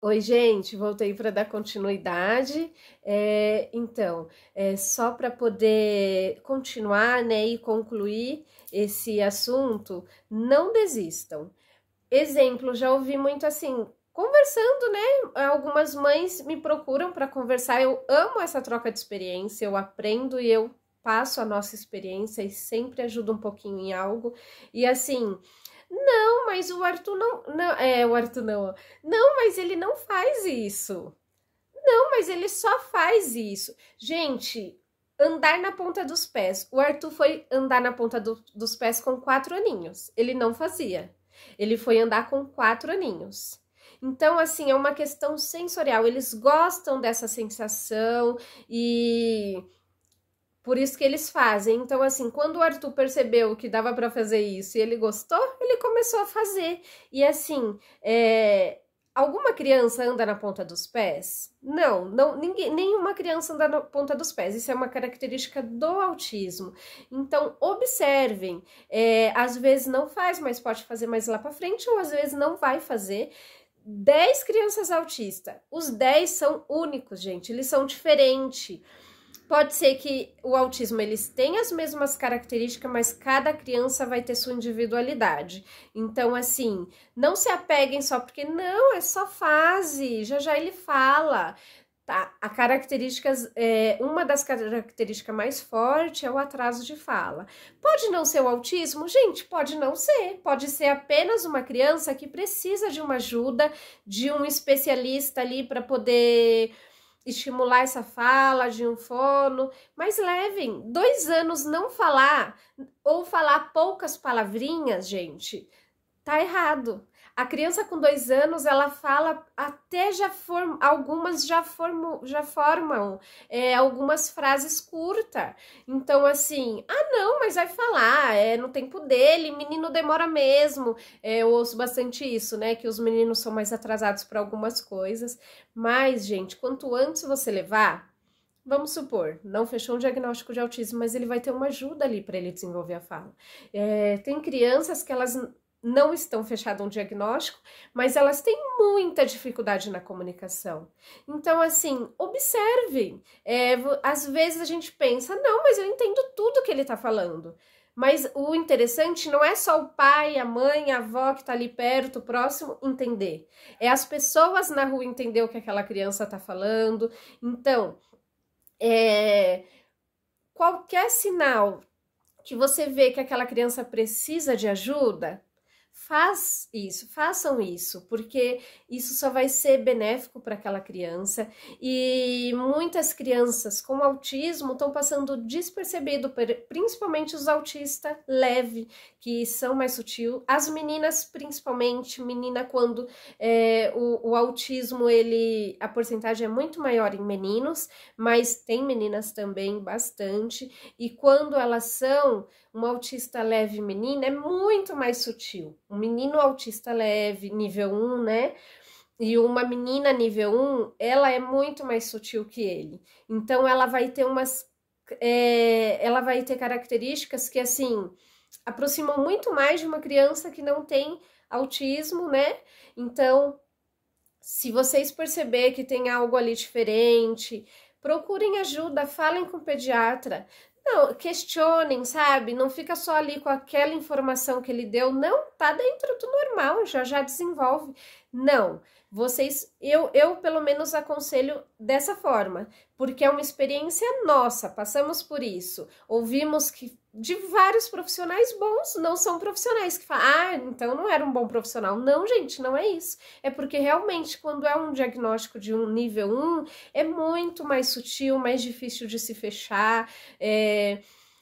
Oi, gente, voltei para dar continuidade. Só para poder continuar, né, e concluir esse assunto, não desistam. Exemplo, já ouvi muito assim, conversando, né? Algumas mães me procuram para conversar. Eu amo essa troca de experiência, eu aprendo e eu passo a nossa experiência e sempre ajudo um pouquinho em algo. E assim, não, mas o Arthur o Arthur não. Não, mas ele não faz isso. Não, mas ele só faz isso. Gente, andar na ponta dos pés. O Arthur foi andar na ponta dos pés com 4 aninhos. Ele não fazia. Ele foi andar com 4 aninhos. Então, assim, é uma questão sensorial. Eles gostam dessa sensação e por isso que eles fazem. Então, assim, quando o Arthur percebeu que dava para fazer isso e ele gostou, ele começou a fazer. E assim, alguma criança anda na ponta dos pés? Não, não, ninguém, nenhuma criança anda na ponta dos pés. Isso é uma característica do autismo. Então, observem. Às vezes não faz, mas pode fazer mais lá para frente, ou às vezes não vai fazer. 10 crianças autistas, os 10 são únicos, gente, eles são diferentes. Pode ser que o autismo eles tenham as mesmas características, mas cada criança vai ter sua individualidade. Então, assim, não se apeguem só porque não, é só fase, já já ele fala. Tá, uma das características mais fortes é o atraso de fala. Pode não ser o autismo? Gente, pode não ser. Pode ser apenas uma criança que precisa de uma ajuda, de um especialista ali para poder estimular essa fala, de um fono, mas levem 2 anos não falar ou falar poucas palavrinhas, gente, tá errado. A criança com 2 anos, ela fala até algumas já formam algumas frases curtas. Então, assim, não, mas vai falar, no tempo dele, menino demora mesmo. Eu ouço bastante isso, né? Que os meninos são mais atrasados para algumas coisas. Mas, gente, quanto antes você levar, vamos supor, não fechou um diagnóstico de autismo, mas ele vai ter uma ajuda ali para ele desenvolver a fala. Tem crianças que elas não estão fechadas um diagnóstico, mas elas têm muita dificuldade na comunicação. Então, assim, observem. Às vezes a gente pensa, não, mas eu entendo tudo que ele está falando. Mas o interessante não é só o pai, a mãe, a avó que está ali perto, próximo, entender. É as pessoas na rua entender o que aquela criança está falando. Então, qualquer sinal que você vê que aquela criança precisa de ajuda, façam isso, porque isso só vai ser benéfico para aquela criança. E muitas crianças com autismo estão passando despercebido, principalmente os autistas leve, que são mais sutil. As meninas, principalmente, menina quando o autismo, a porcentagem é muito maior em meninos, mas tem meninas também bastante. E quando elas são uma autista leve menina, é muito mais sutil. Um menino autista leve, nível 1, né? E uma menina nível 1, ela é muito mais sutil que ele. Então, ela vai ter ela vai ter características que, assim, aproximam muito mais de uma criança que não tem autismo, né? Então, se vocês perceberem que tem algo ali diferente, procurem ajuda, falem com o pediatra. Não, questionem, sabe? Não fica só ali com aquela informação que ele deu. Não, tá dentro do normal, já desenvolve. Não, eu pelo menos aconselho dessa forma, porque é uma experiência nossa, passamos por isso. Ouvimos que de vários profissionais bons, não são profissionais que falam, então não era um bom profissional. Não, gente, não é isso. É porque realmente, quando é um diagnóstico de um nível 1, é muito mais sutil, mais difícil de se fechar.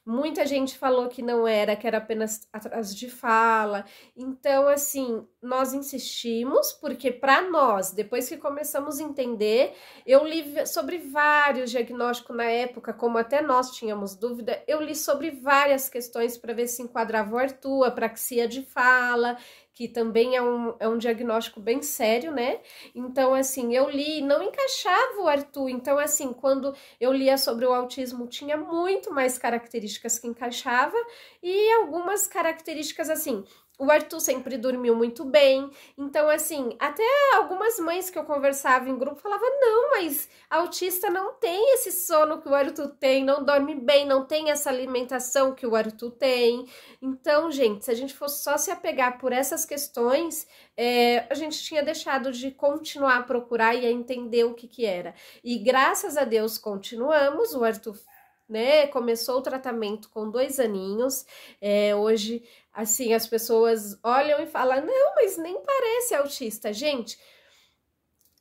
Muita gente falou que não era, que era apenas atraso de fala. Então, assim, nós insistimos, porque para nós, depois que começamos a entender, eu li sobre vários diagnósticos na época, como até nós tínhamos dúvida, eu li sobre várias questões para ver se enquadrava o Arthur, apraxia de fala, que também é um diagnóstico bem sério, né? Então, assim, eu li, não encaixava o Arthur. Então, assim, quando eu lia sobre o autismo, tinha muito mais características que encaixava e algumas características, assim, O Arthur sempre dormiu muito bem. Então, assim, até algumas mães que eu conversava em grupo falavam, não, mas autista não tem esse sono que o Arthur tem, não dorme bem, não tem essa alimentação que o Arthur tem. Então, gente, se a gente fosse só se apegar por essas questões, a gente tinha deixado de continuar a procurar e a entender o que era. E graças a Deus continuamos, o Arthur, né, começou o tratamento com 2 aninhos, hoje, assim, as pessoas olham e falam, não, mas nem parece autista. Gente,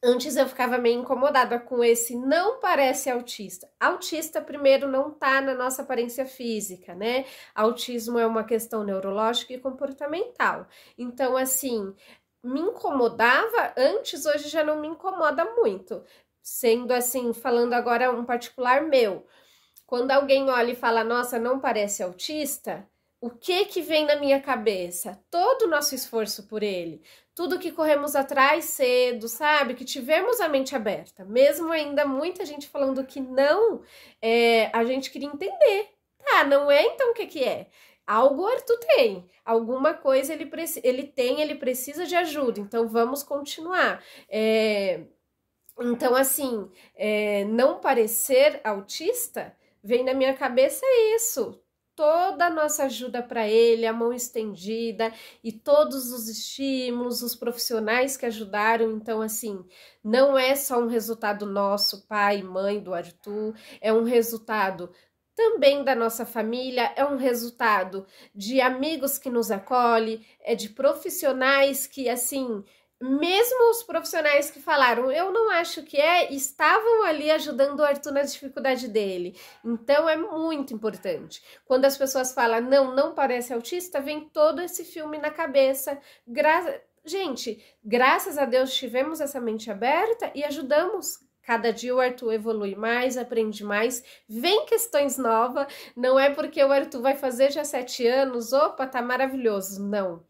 antes eu ficava meio incomodada com esse não parece autista. Autista, primeiro, não tá na nossa aparência física, né? Autismo é uma questão neurológica e comportamental. Então, assim, me incomodava antes, hoje já não me incomoda muito. Sendo assim, falando agora um particular meu, quando alguém olha e fala, nossa, não parece autista, o que vem na minha cabeça? Todo o nosso esforço por ele, tudo que corremos atrás cedo, sabe? Que tivemos a mente aberta, mesmo ainda muita gente falando que não, a gente queria entender. Tá, não é então o que é? Algo o Arthur tem, alguma coisa ele tem, ele precisa de ajuda, então vamos continuar. Então, assim, não parecer autista, vem na minha cabeça isso, toda a nossa ajuda para ele, a mão estendida e todos os estímulos, os profissionais que ajudaram. Então, assim, não é só um resultado nosso, pai e mãe do Arthur, é um resultado também da nossa família, é um resultado de amigos que nos acolhem, de profissionais que, assim, mesmo os profissionais que falaram, eu não acho que estavam ali ajudando o Arthur na dificuldade dele. Então, é muito importante. Quando as pessoas falam, não parece autista, vem todo esse filme na cabeça. Gente, graças a Deus tivemos essa mente aberta e ajudamos. Cada dia o Arthur evolui mais, aprende mais, vem questões novas. Não é porque o Arthur vai fazer já 7 anos, opa, tá maravilhoso. Não.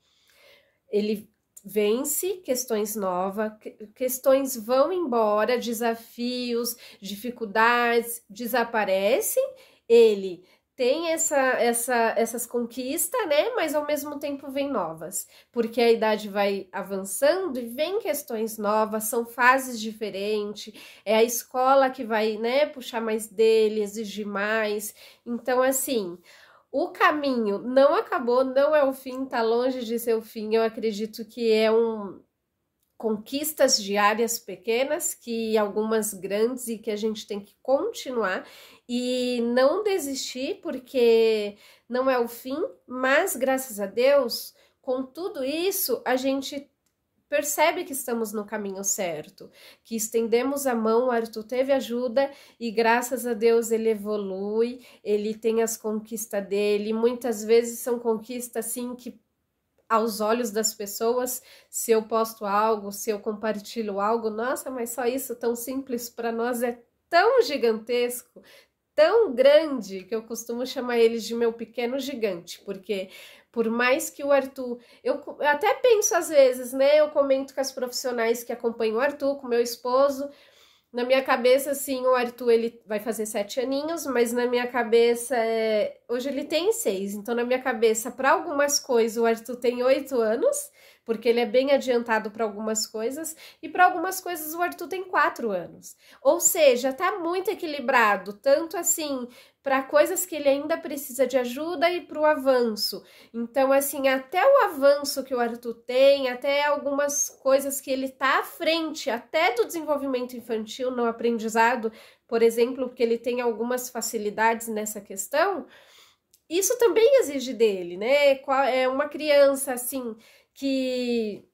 Ele vence questões novas, questões vão embora, desafios, dificuldades desaparecem, ele tem essas conquistas, né? Mas ao mesmo tempo vem novas, porque a idade vai avançando e vem questões novas, são fases diferentes, é a escola que vai, né, puxar mais dele, exigir mais. Então, assim, o caminho não acabou, não é o fim, tá longe de ser o fim. Eu acredito que conquistas diárias pequenas, que algumas grandes e que a gente tem que continuar e não desistir, porque não é o fim, mas graças a Deus, com tudo isso, a gente percebe que estamos no caminho certo, que estendemos a mão, o Arthur teve ajuda e graças a Deus ele evolui, ele tem as conquistas dele, muitas vezes são conquistas assim que aos olhos das pessoas, se eu posto algo, se eu compartilho algo, nossa, mas só isso tão simples para nós é tão gigantesco, tão grande, que eu costumo chamar eles de meu pequeno gigante, porque por mais que o Arthur, eu até penso às vezes, né, eu comento com as profissionais que acompanham o Arthur, com meu esposo, na minha cabeça, assim, o Arthur, ele vai fazer 7 aninhos, mas na minha cabeça, hoje ele tem 6, então na minha cabeça, para algumas coisas, o Arthur tem 8 anos, porque ele é bem adiantado para algumas coisas, e para algumas coisas o Arthur tem 4 anos. Ou seja, tá muito equilibrado, tanto assim, para coisas que ele ainda precisa de ajuda e para o avanço. Então, assim, até o avanço que o Arthur tem, até algumas coisas que ele tá à frente, até do desenvolvimento infantil no aprendizado, por exemplo, porque ele tem algumas facilidades nessa questão, isso também exige dele, né? É uma criança, assim, que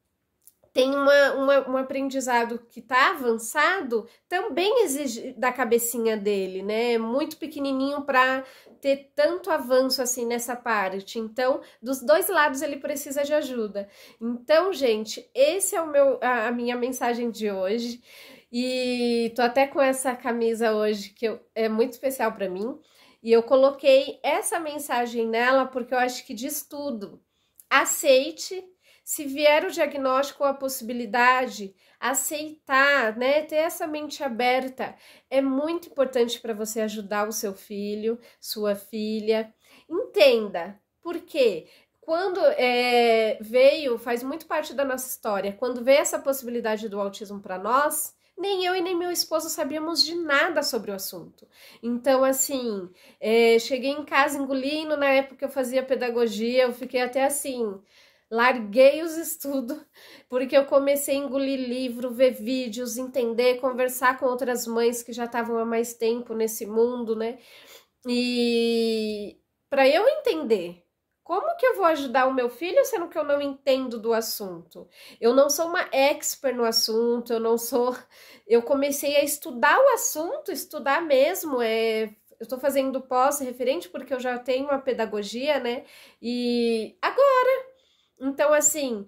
tem um aprendizado que está avançado, também exige da cabecinha dele, né? Muito pequenininho para ter tanto avanço assim nessa parte. Então, dos dois lados ele precisa de ajuda. Então, gente, esse é a minha mensagem de hoje. E tô até com essa camisa hoje que é muito especial para mim. E eu coloquei essa mensagem nela porque eu acho que diz tudo. Aceite. Se vier o diagnóstico ou a possibilidade, aceitar, né, ter essa mente aberta, é muito importante para você ajudar o seu filho, sua filha. Entenda, por quê? quando veio, faz muito parte da nossa história, quando veio essa possibilidade do autismo para nós, nem eu e nem meu esposo sabíamos de nada sobre o assunto. Então, assim, cheguei em casa engolindo, na época eu fazia pedagogia, eu fiquei até assim, larguei os estudos, porque eu comecei a engolir livro, ver vídeos, entender, conversar com outras mães que já estavam há mais tempo nesse mundo, né? E para eu entender como que eu vou ajudar o meu filho sendo que eu não entendo do assunto? Eu não sou uma expert no assunto, eu não sou. Eu comecei a estudar o assunto, estudar mesmo. Eu estou fazendo pós referente porque eu já tenho uma pedagogia, né? E agora. Então, assim,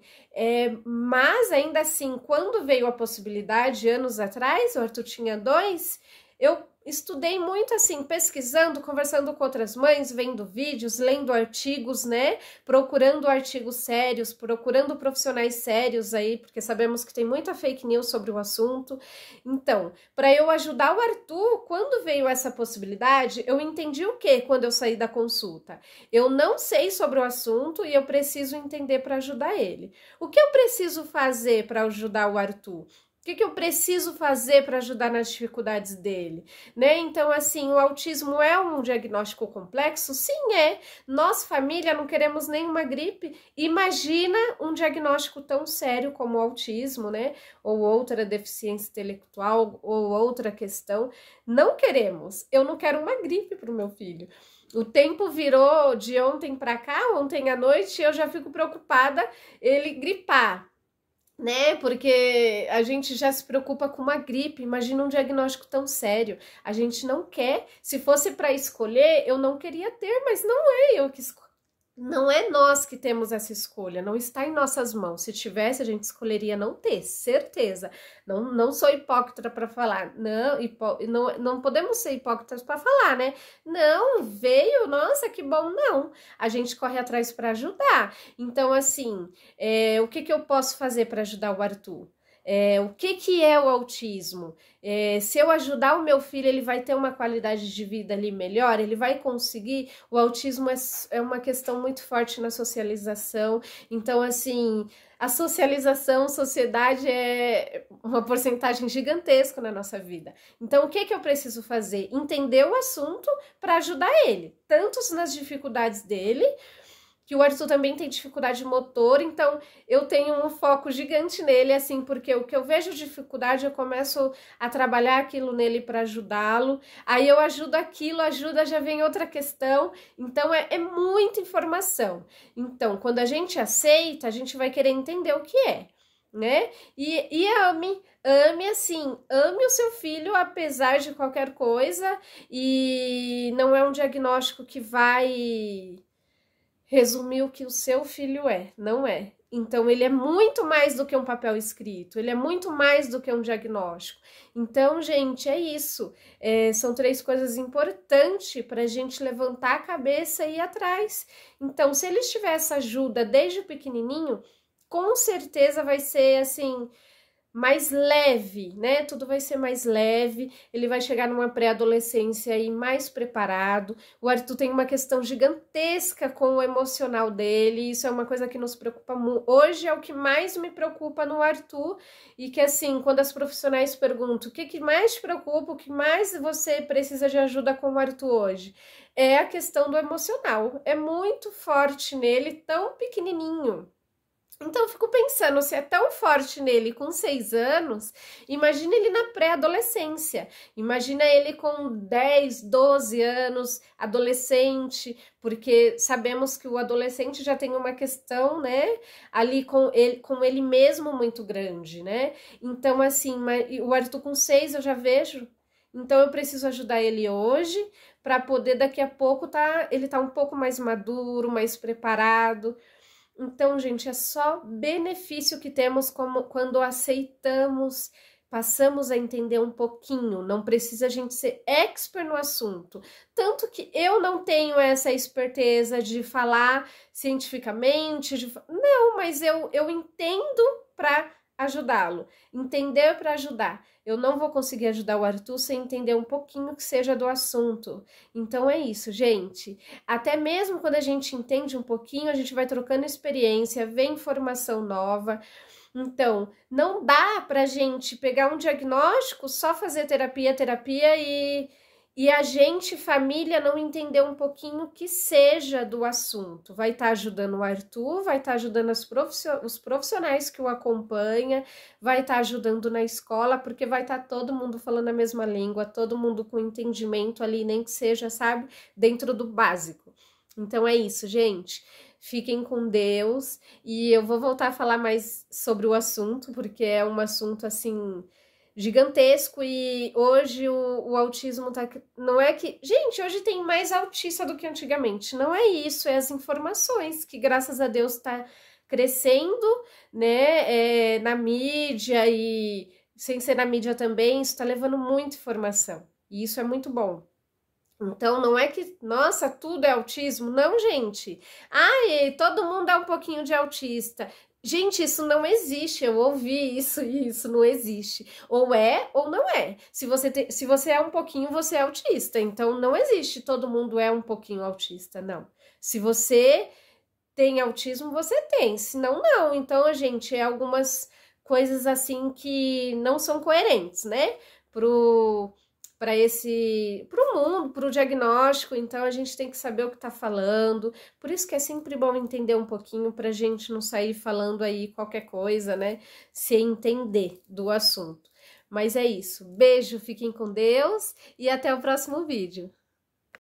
mas ainda assim, quando veio a possibilidade, anos atrás, o Arthur tinha 2, eu estudei muito assim, pesquisando, conversando com outras mães, vendo vídeos, lendo artigos, né? Procurando artigos sérios, procurando profissionais sérios aí, porque sabemos que tem muita fake news sobre o assunto. Então, para eu ajudar o Arthur, quando veio essa possibilidade, eu entendi o que quando eu saí da consulta? Eu não sei sobre o assunto e eu preciso entender para ajudar ele. O que eu preciso fazer para ajudar o Arthur? O que eu preciso fazer para ajudar nas dificuldades dele, né? Então, assim, o autismo é um diagnóstico complexo? Sim, é. Nós, família, não queremos nenhuma gripe. Imagina um diagnóstico tão sério como o autismo, né? Ou outra deficiência intelectual, ou outra questão. Não queremos. Eu não quero uma gripe para o meu filho. O tempo virou de ontem para cá, ontem à noite, eu já fico preocupada ele gripar, né? Porque a gente já se preocupa com uma gripe, imagina um diagnóstico tão sério. A gente não quer, se fosse para escolher, eu não queria ter, mas não é eu que escolho. Não é nós que temos essa escolha, não está em nossas mãos. Se tivesse, a gente escolheria não ter, certeza. Não sou hipócrita para falar, não podemos ser hipócritas para falar, né? Não, veio, nossa, que bom, não. A gente corre atrás para ajudar. Então, assim, o que eu posso fazer para ajudar o Arthur? O que é o autismo? Se eu ajudar o meu filho, ele vai ter uma qualidade de vida ali melhor, ele vai conseguir. O autismo é uma questão muito forte na socialização, então, assim, a socialização, sociedade é uma porcentagem gigantesca na nossa vida. Então, o que eu preciso fazer? Entender o assunto para ajudar ele, tanto nas dificuldades dele, que o Arthur também tem dificuldade motor, então eu tenho um foco gigante nele, assim, porque o que eu vejo dificuldade, eu começo a trabalhar aquilo nele para ajudá-lo, aí eu ajudo aquilo, ajuda, já vem outra questão, então é muita informação. Então, quando a gente aceita, a gente vai querer entender o que é, né? E ame assim, ame o seu filho apesar de qualquer coisa, e não é um diagnóstico que vai resumir o que o seu filho é, não é. Então, ele é muito mais do que um papel escrito, ele é muito mais do que um diagnóstico. Então, gente, é isso. São 3 coisas importantes para a gente levantar a cabeça e ir atrás. Então, se ele tiver essa ajuda desde o pequenininho, com certeza vai ser, assim, mais leve, né? Tudo vai ser mais leve, ele vai chegar numa pré-adolescência aí mais preparado. O Arthur tem uma questão gigantesca com o emocional dele, isso é uma coisa que nos preocupa muito. Hoje é o que mais me preocupa no Arthur, e que assim, quando as profissionais perguntam o que mais te preocupa, o que mais você precisa de ajuda com o Arthur hoje, é a questão do emocional. É muito forte nele, tão pequenininho. Então, eu fico pensando, se é tão forte nele com 6 anos, imagina ele na pré-adolescência, imagina ele com 10, 12 anos, adolescente, porque sabemos que o adolescente já tem uma questão, né, ali com ele mesmo muito grande, né? Então, assim, o Arthur com 6 eu já vejo, então eu preciso ajudar ele hoje, para poder daqui a pouco ele tá um pouco mais maduro, mais preparado. Então, gente, é só benefício que temos quando aceitamos, passamos a entender um pouquinho. Não precisa a gente ser expert no assunto. Tanto que eu não tenho essa esperteza de falar cientificamente. Não, mas eu entendo para ajudá-lo, entender para ajudar. Eu não vou conseguir ajudar o Arthur sem entender um pouquinho que seja do assunto. Então é isso, gente. Até mesmo quando a gente entende um pouquinho, a gente vai trocando experiência, vê informação nova. Então, não dá pra gente pegar um diagnóstico, só fazer terapia e a gente, família, não entender um pouquinho que seja do assunto. Vai estar ajudando o Arthur, vai estar ajudando os profissionais que o acompanham, vai estar ajudando na escola, porque vai estar todo mundo falando a mesma língua, todo mundo com entendimento ali, nem que seja, sabe, dentro do básico. Então é isso, gente. Fiquem com Deus e eu vou voltar a falar mais sobre o assunto, porque é um assunto assim gigantesco e hoje o autismo tá. Não é que. Gente, hoje tem mais autista do que antigamente. Não é isso, é as informações que, graças a Deus, tá crescendo, né, na mídia e sem ser na mídia também, isso tá levando muita informação. E isso é muito bom. Então, não é que, nossa, tudo é autismo. Não, gente. Ai, todo mundo é um pouquinho de autista. Gente, isso não existe. Eu ouvi isso e isso não existe. Ou é ou não é. Se você é um pouquinho, você é autista. Então, não existe todo mundo é um pouquinho autista, não. Se você tem autismo, você tem. Se não, não. Então, gente, é algumas coisas assim que não são coerentes, né? Pro mundo, pro diagnóstico, então a gente tem que saber o que tá falando, por isso que é sempre bom entender um pouquinho pra gente não sair falando aí qualquer coisa, né, sem entender do assunto. Mas é isso, beijo, fiquem com Deus e até o próximo vídeo.